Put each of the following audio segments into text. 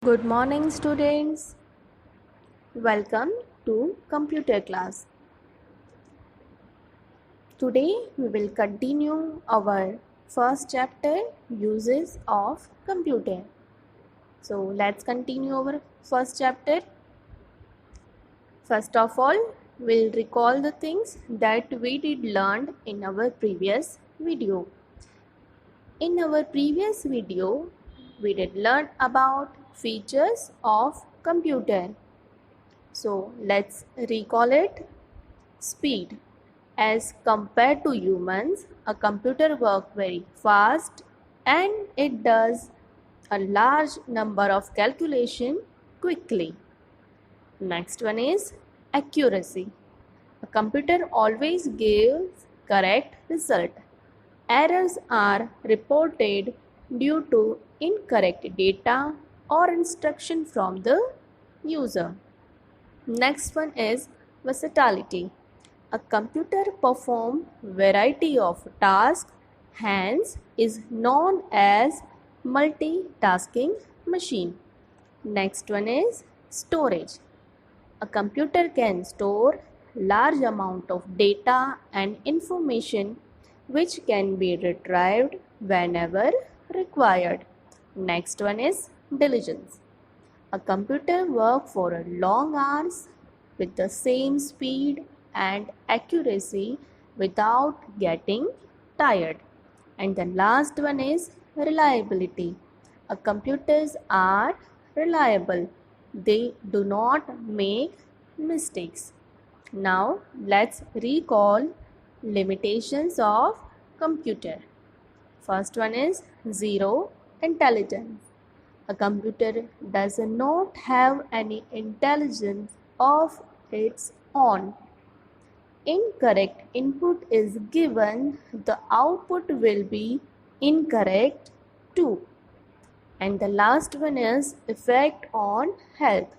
Good morning, students. Welcome to computer class. Today we will continue our first chapter, uses of computer. So let's continue our first chapter. First of all, we'll recall the things that we did learn in our previous video. In our previous video, we did learn about features of computer. So let's recall it. Speed. As compared to humans, a computer works very fast and it does a large number of calculation quickly. Next one is accuracy. A computer always gives correct result. Errors are reported due to incorrect data or instruction from the user. Next one is versatility. A computer performs variety of tasks, hence is known as multitasking machine. Next one is storage. A computer can store large amount of data and information which can be retrieved whenever required. Next one is diligence. A computer works for long hours with the same speed and accuracy without getting tired. And the last one is reliability. Computers are reliable. They do not make mistakes. Now let's recall limitations of computer. First one is zero intelligence. A computer does not have any intelligence of its own. Incorrect input is given, the output will be incorrect too. And the last one is effect on health.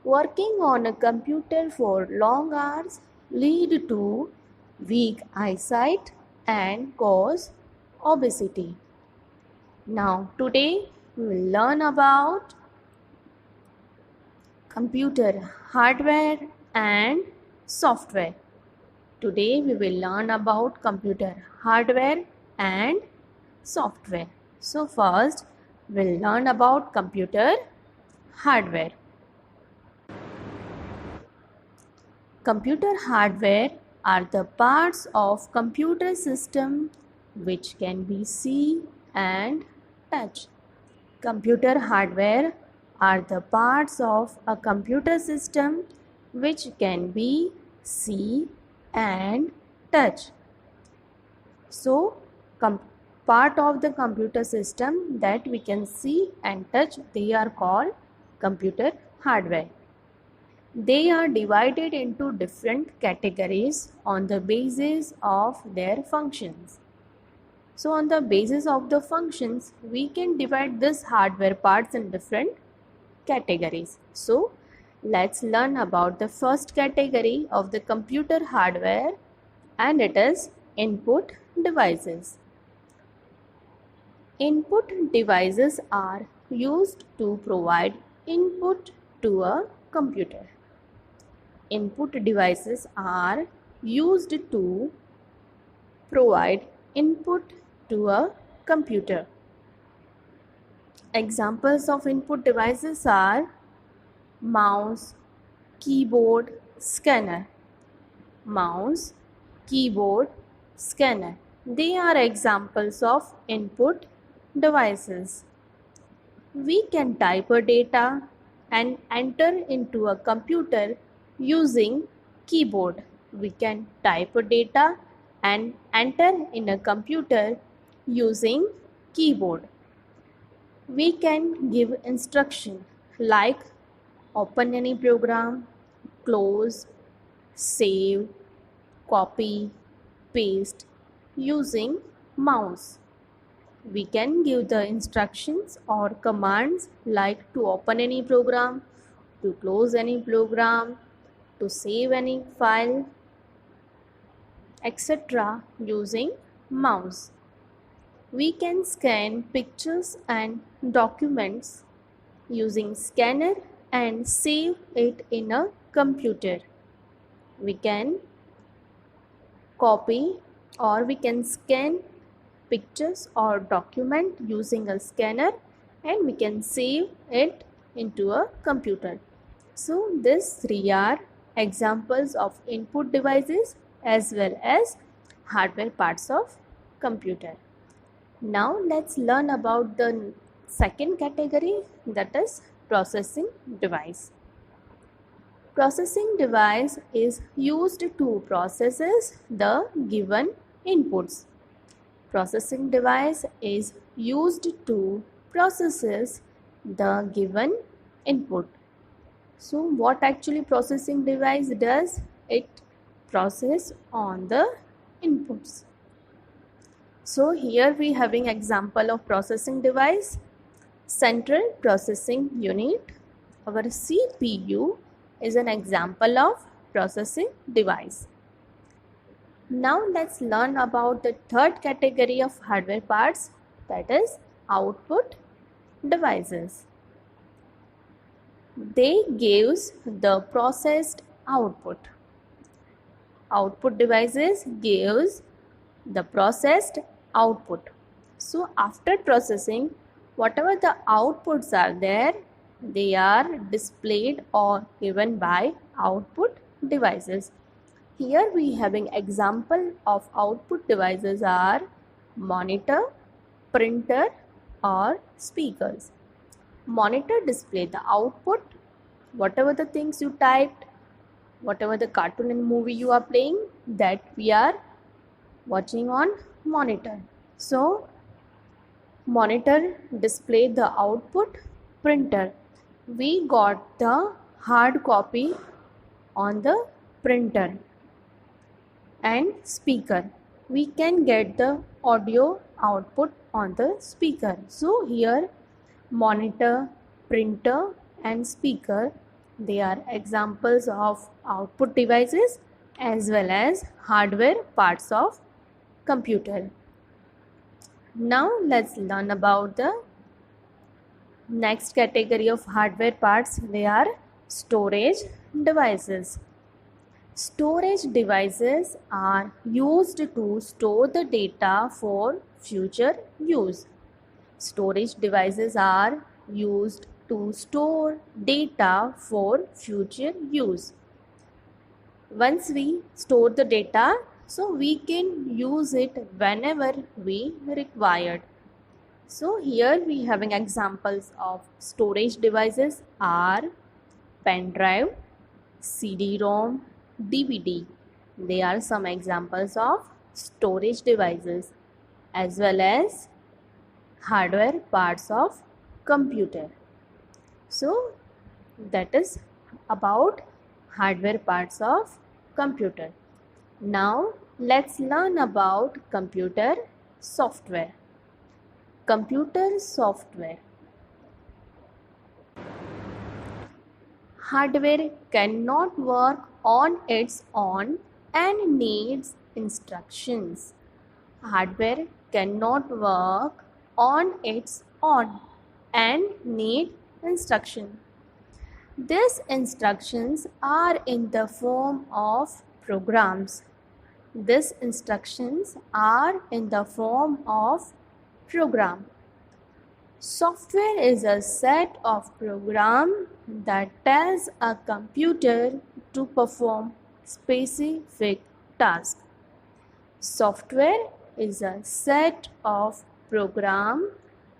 Working on a computer for long hours lead to weak eyesight and cause obesity. Now today we will learn about computer hardware and software. Today we will learn about computer hardware and software. So first we'll learn about computer hardware. Computer hardware are the parts of computer system which can be seen and touched. Computer hardware are the parts of a computer system which can be seen and touched. So, part of the computer system that we can see and touch, they are called computer hardware. They are divided into different categories on the basis of their functions. So on the basis of the functions, we can divide this hardware parts in different categories. So let's learn about the first category of the computer hardware, and it is input devices. Input devices are used to provide input to a computer. Input devices are used to provide input to a computer. Examples of input devices are mouse, keyboard, scanner. Mouse, keyboard, scanner. They are examples of input devices. We can type a data and enter into a computer using keyboard. We can type a data and enter in a computer using keyboard. We can give instruction like open any program, close, save, copy, paste using mouse. We can give the instructions or commands like to open any program, to close any program, to save any file, etc. using mouse. We can scan pictures and documents using scanner and save it in a computer. We can copy or we can scan pictures or document using a scanner and we can save it into a computer. So these three are examples of input devices as well as hardware parts of computer. Now let's learn about the second category, that is processing device. Processing device is used to process the given inputs. Processing device is used to process the given input. So what actually processing device does? It process on the inputs. So here we having example of processing device. Central processing unit, our CPU, is an example of processing device. Now let's learn about the third category of hardware parts, that is output devices. They gives the processed output. Output devices gives the processed output. So after processing, whatever the outputs are there, they are displayed or given by output devices. Here we having example of output devices are monitor, printer or speakers. Monitor display the output, whatever the things you typed, whatever the cartoon and movie you are playing, that we are watching on monitor. So monitor display the output. Printer, we got the hard copy on the printer. And speaker, we can get the audio output on the speaker. So here monitor, printer and speaker, they are examples of output devices as well as hardware parts of computer. Now let's learn about the next category of hardware parts. They are storage devices. Storage devices are used to store the data for future use. Storage devices are used to store data for future use. Once we store the data, so we can use it whenever we required. So here we having examples of storage devices are pen drive, CD-ROM, DVD. They are some examples of storage devices as well as hardware parts of computer. So that is about hardware parts of computer. Now let's learn about computer software. Computer software. Hardware cannot work on its own and needs instructions. Hardware cannot work on its own and need instruction. These instructions are in the form of programs. These instructions are in the form of program. Software is a set of programs that tells a computer to perform specific tasks. Software is a set of programs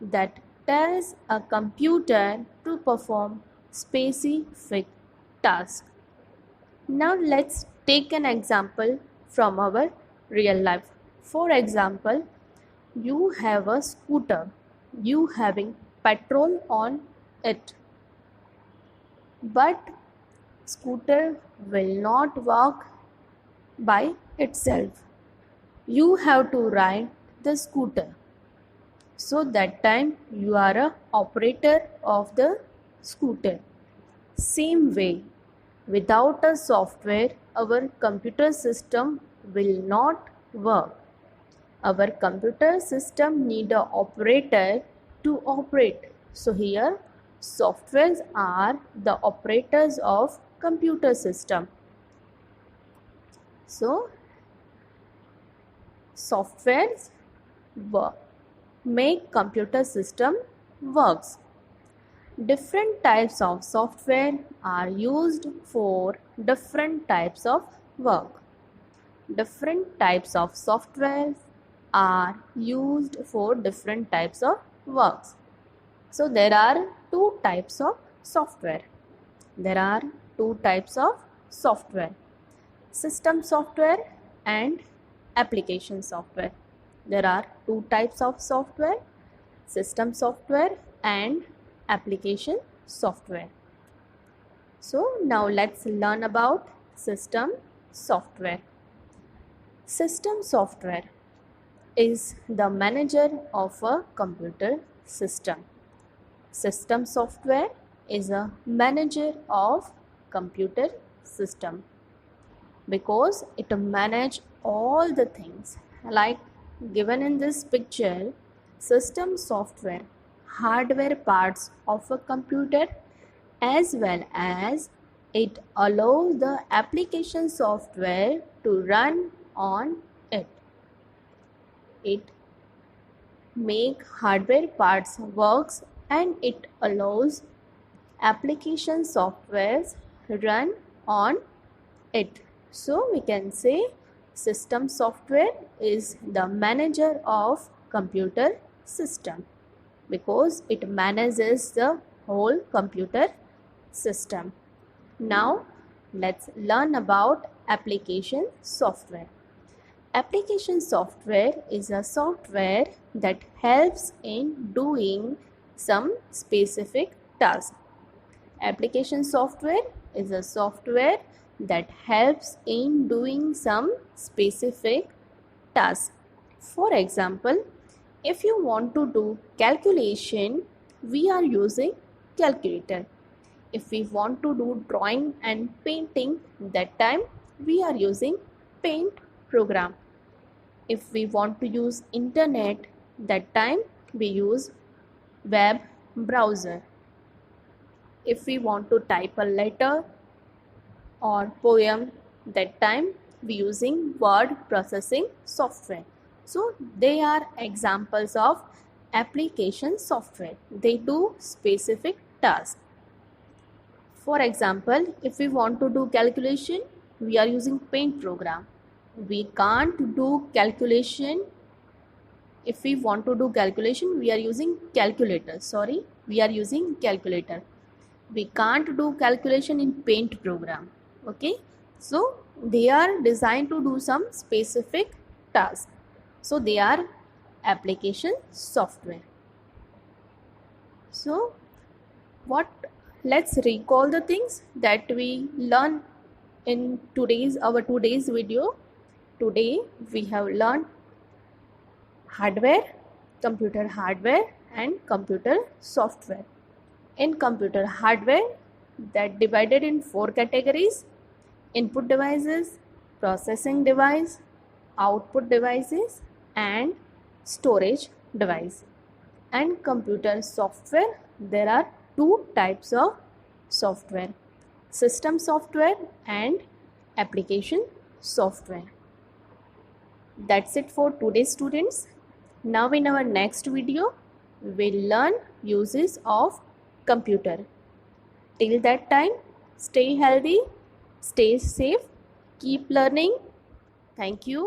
that tells a computer to perform specific tasks. Now let's take an example from our real life. For example, you have a scooter. You having petrol on it. But scooter will not walk by itself. You have to ride the scooter. So that time you are a operator of the scooter. Same way, without a software, our computer system will not work. Our computer system need a operator to operate. So here Softwares are the operators of computer system. So softwares make computer system works. Different types of software are used for different types of work. Different types of software are used for different types of works. So there are two types of software. There are two types of software: system software and application software. There are two types of software: system software and application software. So now let's learn about system software. System software is the manager of a computer system. System software is a manager of computer system because it manages all the things like given in this picture. System software hardware parts of a computer, as well as it allows the application software to run on it. It make hardware parts works and it allows application softwares run on it. So we can say system software is the manager of computer system because it manages the whole computer system. Now let's learn about application software. Application software is a software that helps in doing some specific task. Application software is a software that helps in doing some specific task. For example, if you want to do calculation, we are using calculator. If we want to do drawing and painting, that time we are using paint program. If we want to use internet, that time we use web browser. If we want to type a letter or poem, that time we using word processing software. So they are examples of application software. They do specific tasks. For example, if we want to do calculation, we are using paint program. We can't do calculation. If we want to do calculation, we are using calculator. We are using calculator. We can't do calculation in paint program. Okay, so they are designed to do some specific task. So they are application software. So let's recall the things that we learn in our today's video. Today we have learned computer hardware and computer software. In computer hardware, that divided in 4 categories: input devices, processing device, output devices and storage device. And computer software, there are two types of software: system software and application software. That's it for today, students. Now in our next video, we will learn uses of computer. Till that time, stay healthy, stay safe, keep learning. Thank you.